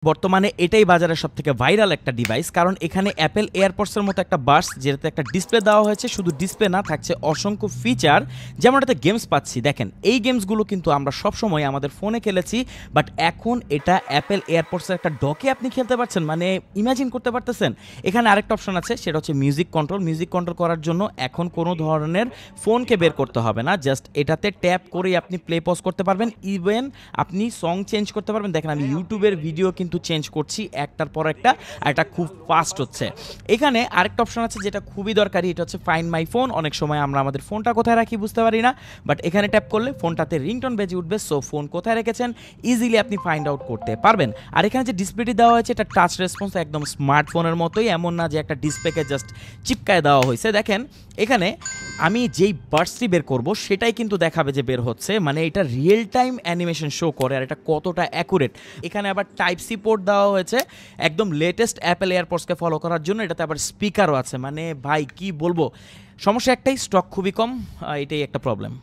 বর্তমানে এটাই বাজারের সবথেকে ভাইরাল একটা ডিভাইস, কারণ এখানে অ্যাপেল এয়ারপডসের মতো একটা বাডস, যেটাতে একটা ডিসপ্লে দেওয়া হয়েছে, শুধু ডিসপ্লে না, থাকছে অসংখ্য ফিচার, যেমন এটাতে গেমস পাচ্ছি। দেখেন এই গেমসগুলো কিন্তু আমরা সবসময় আমাদের ফোনে খেলেছি, বাট এখন এটা অ্যাপেল এয়ারপডসের একটা ডকে আপনি খেলতে পারছেন, মানে ইমাজিন করতে পারতেছেন। এখানে আরেকটা অপশন আছে, সেটা হচ্ছে মিউজিক কন্ট্রোল। মিউজিক কন্ট্রোল করার জন্য এখন কোনো ধরনের ফোনকে বের করতে হবে না, জাস্ট এটাতে ট্যাপ করেই আপনি প্লে পজ করতে পারবেন, ইভেন আপনি সং চেঞ্জ করতে পারবেন। দেখেন আমি ইউটিউবের ভিডিও কিন্তু চেঞ্জ করছি একটার পর একটা, আর এটা খুব ফাস্ট হচ্ছে। এখানে আরেকটা অপশন আছে যেটা খুবই দরকারি, এটা হচ্ছে ফাইন্ড মাই ফোন। অনেক সময় আমরা আমাদের ফোনটা কোথায় রাখি বুঝতে পারি না, বাট এখানে ট্যাপ করলে ফোনটাতে রিংটোন বেজে উঠবে, সো ফোন কোথায় রেখেছেন ইজিলি আপনি ফাইন্ড আউট করতে পারবেন। আর এখানে যে ডিসপ্লেটি দেওয়া হয়েছে এটা টাচ রেসপন্স, একদম স্মার্টফোনের মতোই, এমন না যে একটা ডিসপ্লেকে জাস্ট চিপকায় দেওয়া হয়েছে। দেখেন এখানে আমি যেই বার্ডসটি বের করব সেটাই কিন্তু দেখাবে যে বের হচ্ছে, মানে এটা রিয়েল টাইম অ্যানিমেশন শো করে, আর এটা কতটা অ্যাকুরেট। এখানে আবার টাইপ সি পোর্ট দেওয়া হয়েছে একদম লেটেস্ট অ্যাপেল এয়ারপডসকে ফলো করার জন্য, এটাতে আবার স্পিকারও আছে। মানে ভাই কি বলবো, সমস্যা একটাই, স্টক খুবই কম, এটাই একটা প্রবলেম।